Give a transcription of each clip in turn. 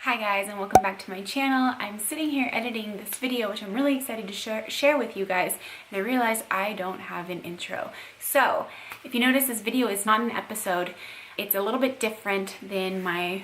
Hi guys, and welcome back to my channel. I'm sitting here editing this video, which I'm really excited to share with you guys, and I realized I don't have an intro. So if you notice, this video is not an episode. It's a little bit different than my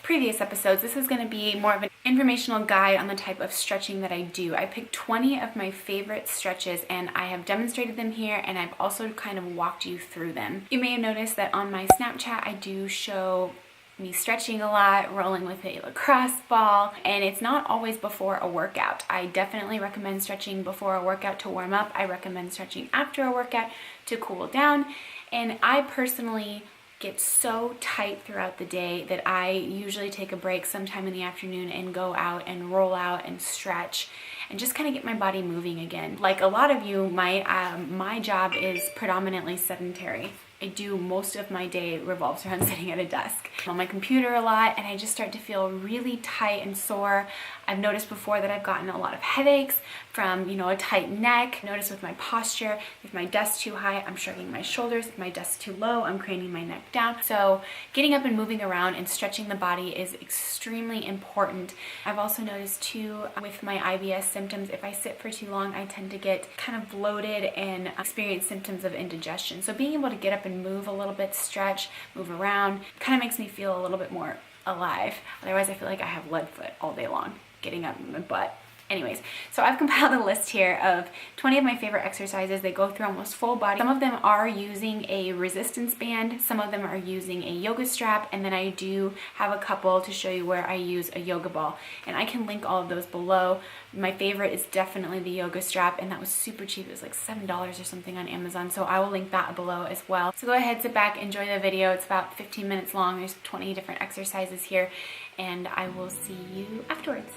previous episodes. This is going to be more of an informational guide on the type of stretching that I do. I picked 20 of my favorite stretches and I have demonstrated them here, and I've also kind of walked you through them. You may have noticed that on my Snapchat I do show me stretching a lot, rolling with a lacrosse ball, and it's not always before a workout. I definitely recommend stretching before a workout to warm up. I recommend stretching after a workout to cool down, and I personally get so tight throughout the day that I usually take a break sometime in the afternoon and go out and roll out and stretch and just kind of get my body moving again. Like a lot of you might, my job is predominantly sedentary. I do most of my day revolves around sitting at a desk on my computer a lot, and I just start to feel really tight and sore. I've noticed before that I've gotten a lot of headaches from, a tight neck. Notice with my posture, if my desk too high, I'm shrugging my shoulders. If my desk too low, I'm craning my neck down. So getting up and moving around and stretching the body is extremely important. I've also noticed too with my IBS symptoms, if I sit for too long, I tend to get kind of bloated and experience symptoms of indigestion. So being able to get up and move a little bit, stretch, move around, kind of makes me feel a little bit more alive. Otherwise, I feel like I have lead foot all day long, getting up in my butt. Anyways, so I've compiled a list here of 20 of my favorite exercises. They go through almost full body. Some of them are using a resistance band, some of them are using a yoga strap, and then I do have a couple to show you where I use a yoga ball. And I can link all of those below. My favorite is definitely the yoga strap, and that was super cheap. It was like $7 or something on Amazon, so I will link that below as well. So go ahead, sit back, enjoy the video. It's about 15 minutes long. There's 20 different exercises here, and I will see you afterwards.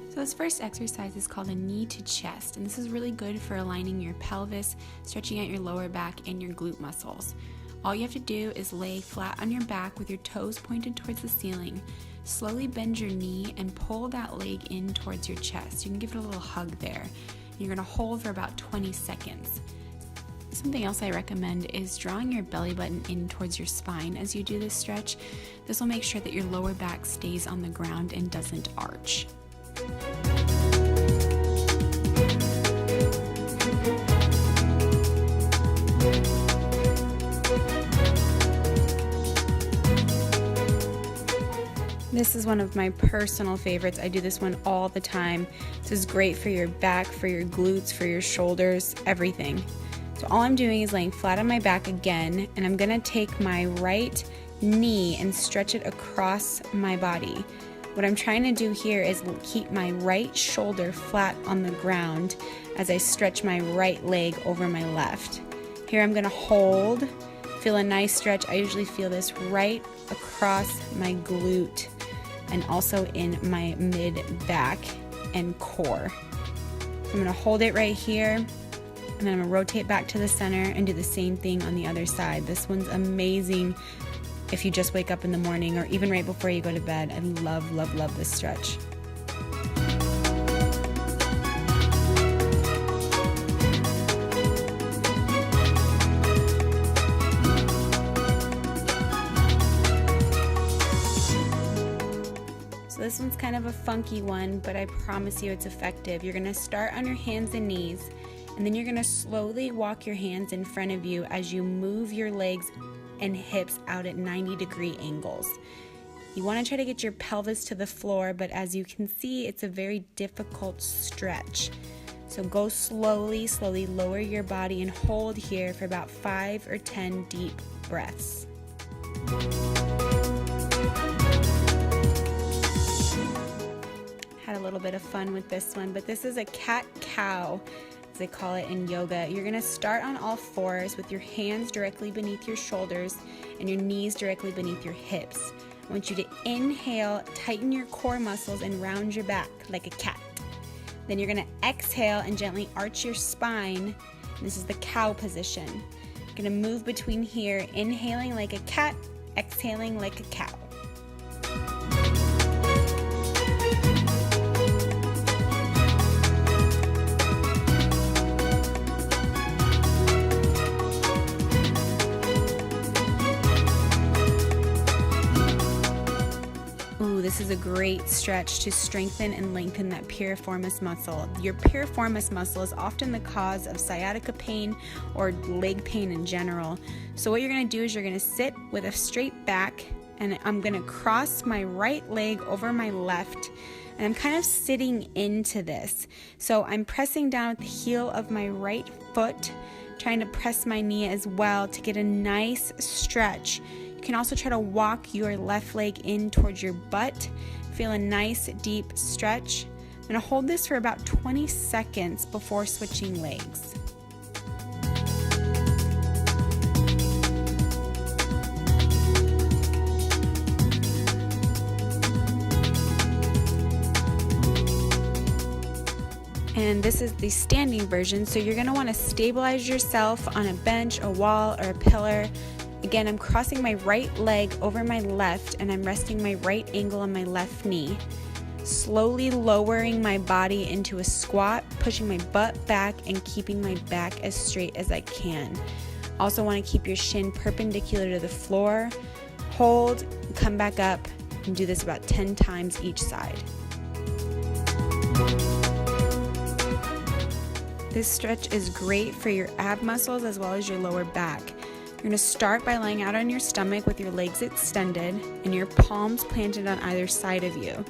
So this first exercise is called a knee to chest, and this is really good for aligning your pelvis, stretching out your lower back and your glute muscles. All you have to do is lay flat on your back with your toes pointed towards the ceiling. Slowly bend your knee and pull that leg in towards your chest. You can give it a little hug there. You're going to hold for about 20 seconds. Something else I recommend is drawing your belly button in towards your spine as you do this stretch. This will make sure that your lower back stays on the ground and doesn't arch. This is one of my personal favorites. I do this one all the time. This is great for your back, for your glutes, for your shoulders, everything. So all I'm doing is laying flat on my back again, and I'm gonna take my right knee and stretch it across my body. What I'm trying to do here is keep my right shoulder flat on the ground as I stretch my right leg over my left. Here I'm gonna hold, feel a nice stretch. I usually feel this right across my glute and also in my mid back and core. I'm gonna hold it right here, and then I'm gonna rotate back to the center and do the same thing on the other side. This one's amazing if you just wake up in the morning or even right before you go to bed. I love, love, love this stretch. So this one's kind of a funky one, but I promise you it's effective. You're gonna start on your hands and knees, and then you're gonna slowly walk your hands in front of you as you move your legs and hips out at 90-degree angles. You want to try to get your pelvis to the floor, but as you can see, it's a very difficult stretch. So go slowly, slowly lower your body and hold here for about 5 or 10 deep breaths. Had a little bit of fun with this one, but this is a cat-cow, they call it in yoga. You're gonna start on all fours with your hands directly beneath your shoulders and your knees directly beneath your hips. I want you to inhale, tighten your core muscles and round your back like a cat. Then you're gonna exhale and gently arch your spine. This is the cow position. You're gonna move between here, inhaling like a cat, exhaling like a cow. this is a great stretch to strengthen and lengthen that piriformis muscle. Your piriformis muscle is often the cause of sciatica pain or leg pain in general. So what you're going to do is you're going to sit with a straight back, and I'm going to cross my right leg over my left, and I'm kind of sitting into this. So I'm pressing down with the heel of my right foot, trying to press my knee as well to get a nice stretch. You can also try to walk your left leg in towards your butt. Feel a nice deep stretch. I'm going to hold this for about 20 seconds before switching legs. And this is the standing version, so you're going to want to stabilize yourself on a bench, a wall, or a pillar. Again, I'm crossing my right leg over my left, and I'm resting my right ankle on my left knee. Slowly lowering my body into a squat, pushing my butt back and keeping my back as straight as I can. Also want to keep your shin perpendicular to the floor. Hold, come back up, and do this about 10 times each side. This stretch is great for your ab muscles as well as your lower back. You're going to start by lying out on your stomach with your legs extended and your palms planted on either side of you.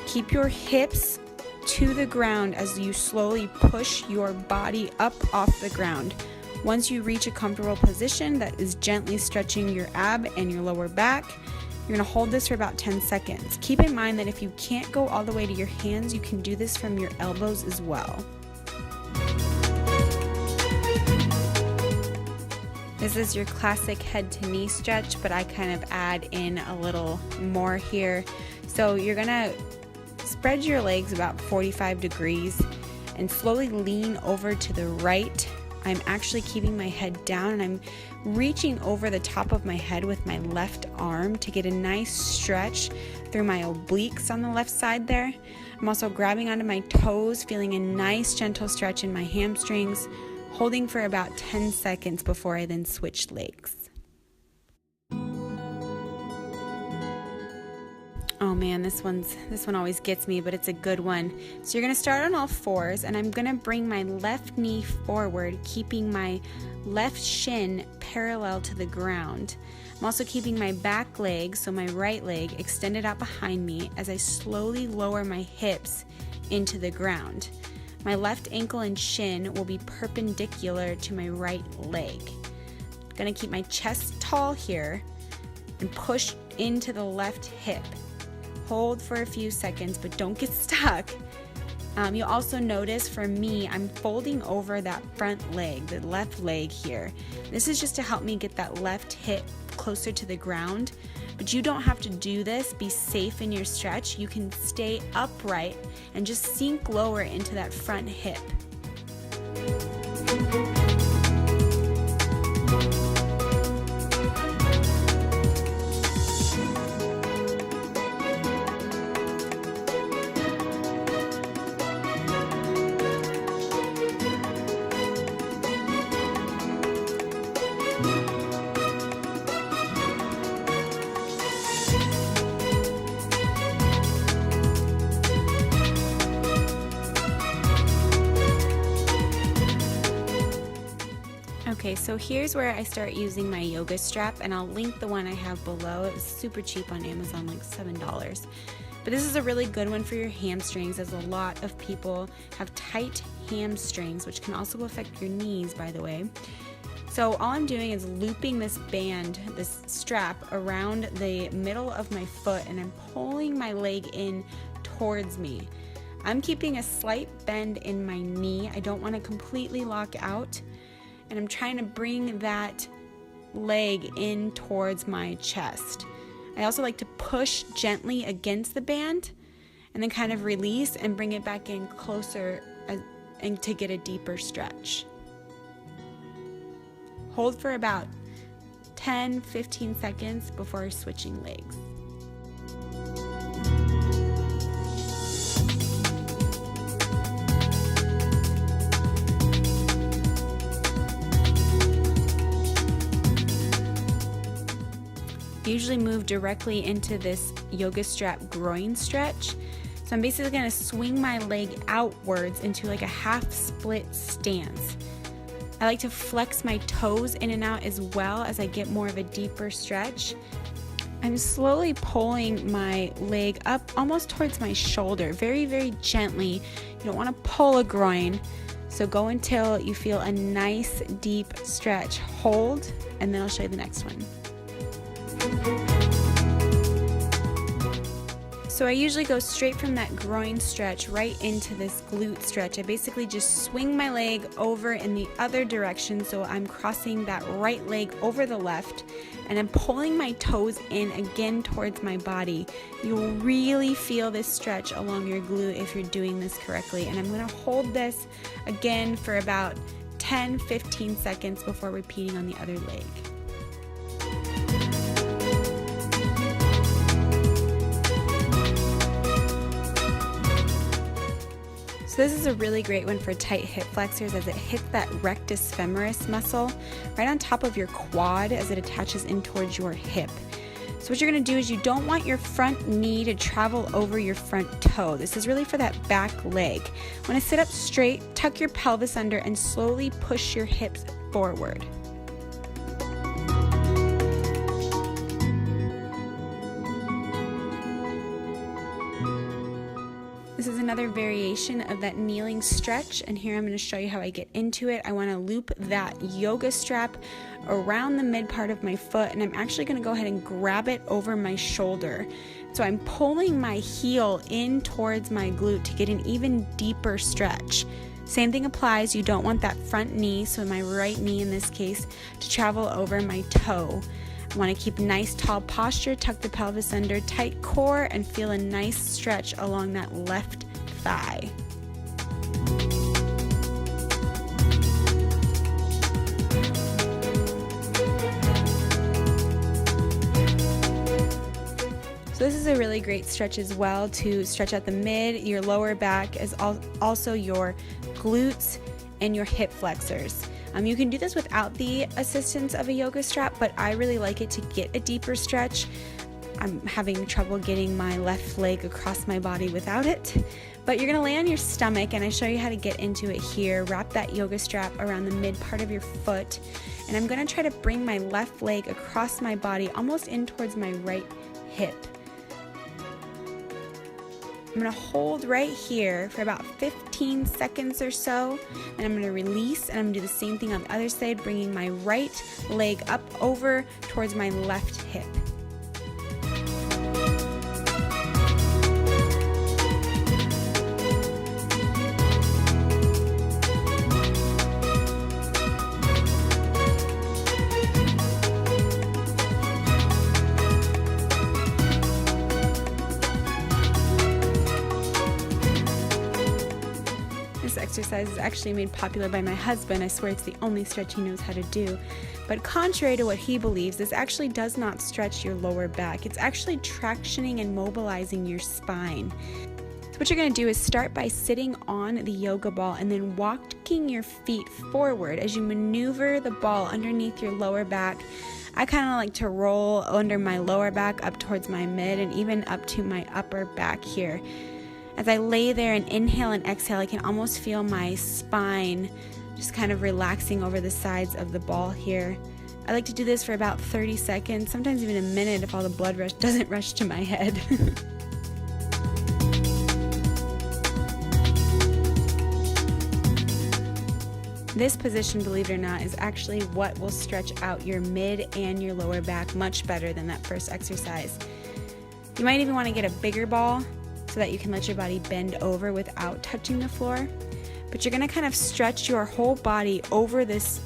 Keep your hips to the ground as you slowly push your body up off the ground. Once you reach a comfortable position that is gently stretching your ab and your lower back, you're going to hold this for about 10 seconds. Keep in mind that if you can't go all the way to your hands, you can do this from your elbows as well. This is your classic head to knee stretch, but I kind of add in a little more here. So you're gonna spread your legs about 45 degrees and slowly lean over to the right. I'm actually keeping my head down, and I'm reaching over the top of my head with my left arm to get a nice stretch through my obliques on the left side there. I'm also grabbing onto my toes, feeling a nice gentle stretch in my hamstrings, holding for about 10 seconds before I then switch legs. Oh man, this one always gets me, but it's a good one. So you're gonna start on all fours, and I'm gonna bring my left knee forward, keeping my left shin parallel to the ground. I'm also keeping my back leg, so my right leg, extended out behind me as I slowly lower my hips into the ground. My left ankle and shin will be perpendicular to my right leg. I'm gonna keep my chest tall here and push into the left hip. Hold for a few seconds, but don't get stuck. You'll also notice for me, I'm folding over that front leg, the left leg here. This is just to help me get that left hip closer to the ground, but you don't have to do this. Be safe in your stretch. You can stay upright and just sink lower into that front hip. Okay, so here's where I start using my yoga strap, and I'll link the one I have below. It was super cheap on Amazon, like $7. But this is a really good one for your hamstrings, as a lot of people have tight hamstrings, which can also affect your knees, by the way. So all I'm doing is looping this band, this strap, around the middle of my foot, and I'm pulling my leg in towards me. I'm keeping a slight bend in my knee. I don't want to completely lock out. And I'm trying to bring that leg in towards my chest. I also like to push gently against the band and then kind of release and bring it back in closer and to get a deeper stretch. Hold for about 10-15 seconds before switching legs. I usually move directly into this yoga strap groin stretch. So I'm basically going to swing my leg outwards into like a half split stance. I like to flex my toes in and out as well as I get more of a deeper stretch. I'm slowly pulling my leg up almost towards my shoulder, very, very gently. You don't want to pull a groin. So go until you feel a nice deep stretch. Hold, and then I'll show you the next one. So I usually go straight from that groin stretch right into this glute stretch. I basically just swing my leg over in the other direction, so I'm crossing that right leg over the left, and I'm pulling my toes in again towards my body. You'll really feel this stretch along your glute if you're doing this correctly. And I'm going to hold this again for about 10-15 seconds before repeating on the other leg. So this is a really great one for tight hip flexors as it hits that rectus femoris muscle right on top of your quad as it attaches in towards your hip. So what you're going to do is you don't want your front knee to travel over your front toe. This is really for that back leg. Want to sit up straight, tuck your pelvis under, and slowly push your hips forward. This is another variation of that kneeling stretch, and here I'm going to show you how I get into it. I want to loop that yoga strap around the mid part of my foot, and I'm actually going to go ahead and grab it over my shoulder. So I'm pulling my heel in towards my glute to get an even deeper stretch. Same thing applies. You don't want that front knee, so my right knee in this case, to travel over my toe. I want to keep nice tall posture, tuck the pelvis under, tight core, and feel a nice stretch along that left thigh. So this is a really great stretch as well to stretch out the mid, your lower back, as also your glutes and your hip flexors. You can do this without the assistance of a yoga strap, but I really like it to get a deeper stretch. I'm having trouble getting my left leg across my body without it. But you're going to lay on your stomach, and I show you how to get into it here. Wrap that yoga strap around the mid part of your foot, and I'm going to try to bring my left leg across my body, almost in towards my right hip. I'm going to hold right here for about 15 seconds or so, and I'm going to release, and I'm going to do the same thing on the other side, bringing my right leg up over towards my left hip. This exercise is actually made popular by my husband. I swear it's the only stretch he knows how to do. But contrary to what he believes, this actually does not stretch your lower back. It's actually tractioning and mobilizing your spine. So what you're going to do is start by sitting on the yoga ball and then walking your feet forward as you maneuver the ball underneath your lower back. I kind of like to roll under my lower back up towards my mid and even up to my upper back here. As I lay there and inhale and exhale, I can almost feel my spine just kind of relaxing over the sides of the ball here. I like to do this for about 30 seconds, sometimes even a minute if all the blood rush doesn't rush to my head. This position, believe it or not, is actually what will stretch out your mid and your lower back much better than that first exercise. You might even want to get a bigger ball so that you can let your body bend over without touching the floor. But you're going to kind of stretch your whole body over this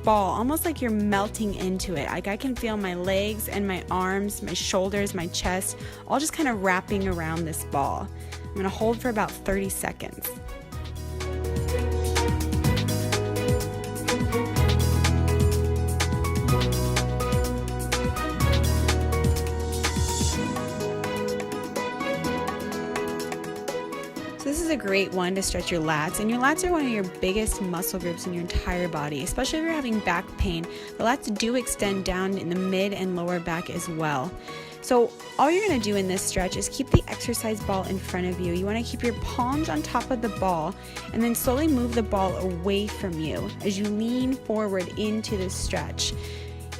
ball, almost like you're melting into it. Like I can feel my legs and my arms, my shoulders, my chest, all just kind of wrapping around this ball. I'm going to hold for about 30 seconds. So This is a great one to stretch your lats, and your lats are one of your biggest muscle groups in your entire body, especially if you're having back pain. The lats do extend down in the mid and lower back as well. So all you're going to do in this stretch is keep the exercise ball in front of you. You want to keep your palms on top of the ball and then slowly move the ball away from you as you lean forward into this stretch.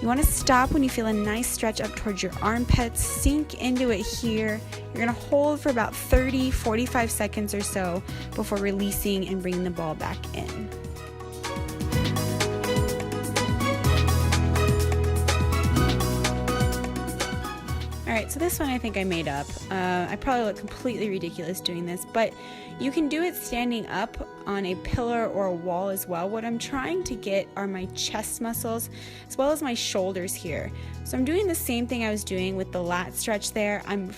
You want to stop when you feel a nice stretch up towards your armpits, sink into it here. You're going to hold for about 30-45 seconds or so before releasing and bringing the ball back in. Alright, so this one I think I made up. I probably look completely ridiculous doing this, but you can do it standing up on a pillar or a wall as well. What I'm trying to get are my chest muscles as well as my shoulders here. So I'm doing the same thing I was doing with the lat stretch there. I'm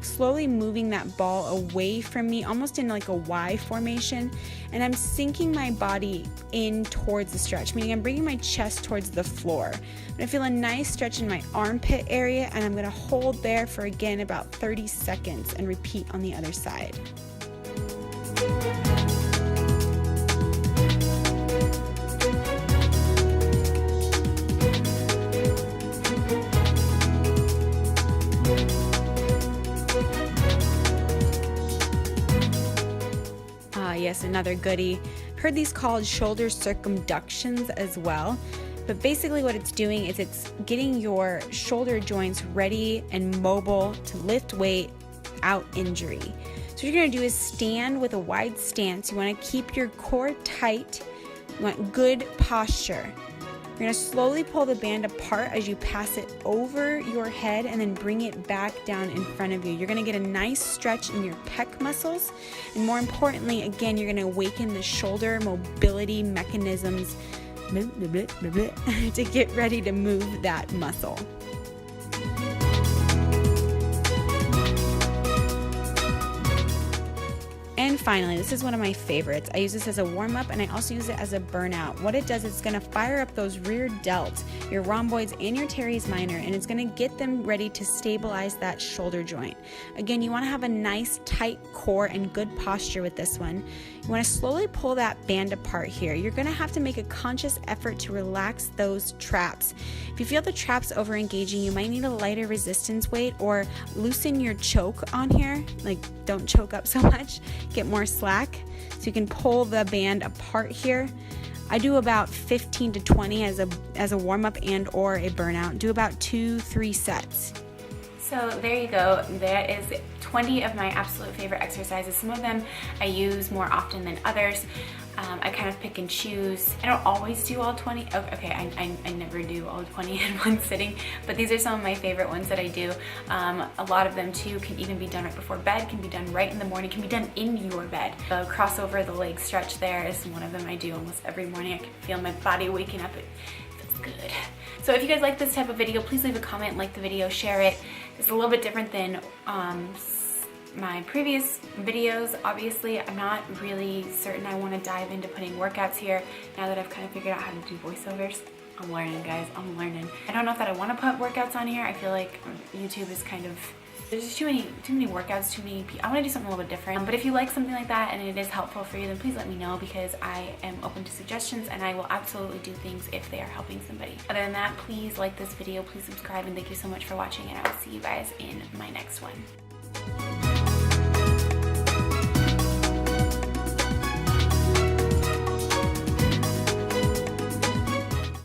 slowly moving that ball away from me, almost in like a Y formation, and I'm sinking my body in towards the stretch, meaning I'm bringing my chest towards the floor. I'm gonna feel a nice stretch in my armpit area, and I'm gonna hold there for again about 30 seconds and repeat on the other side. Yes, another goodie. Heard these called shoulder circumductions as well. But basically what it's doing is it's getting your shoulder joints ready and mobile to lift weight without injury. So what you're going to do is stand with a wide stance. You want to keep your core tight. You want good posture. You're going to slowly pull the band apart as you pass it over your head and then bring it back down in front of you. You're going to get a nice stretch in your pec muscles, and more importantly, again, you're going to awaken the shoulder mobility mechanisms to get ready to move that muscle. And finally, this is one of my favorites. I use this as a warm-up, and I also use it as a burnout. What it does is it's going to fire up those rear delts, your rhomboids and your teres minor, and it's going to get them ready to stabilize that shoulder joint. Again, you want to have a nice tight core and good posture with this one. You want to slowly pull that band apart here. You're going to have to make a conscious effort to relax those traps. If you feel the traps over engaging, you might need a lighter resistance weight or loosen your choke on here. Like, don't choke up so much. Get more slack so you can pull the band apart here. I do about 15 to 20 as a warm-up and or a burnout. Do about 2-3 sets. So there you go. That is 20 of my absolute favorite exercises. Some of them I use more often than others. I kind of pick and choose. I don't always do all 20. Okay, I never do all 20 in one sitting, but these are some of my favorite ones that I do. A lot of them too can even be done right before bed, can be done right in the morning, can be done in your bed. The crossover, the leg stretch there is one of them I do almost every morning. I can feel my body waking up. It feels good. So if you guys like this type of video, please leave a comment, like the video, share it. It's a little bit different than my previous videos. Obviously, I'm not really certain I want to dive into putting workouts here now that I've kind of figured out how to do voiceovers. I'm learning, guys. I'm learning. I don't know if that I want to put workouts on here. I feel like YouTube is kind of, there's just too many workouts, I want to do something a little bit different. But if you like something like that and it is helpful for you, then please let me know, because I am open to suggestions and I will absolutely do things if they are helping somebody. Other than that, please like this video, please subscribe, and thank you so much for watching, and I will see you guys in my next one.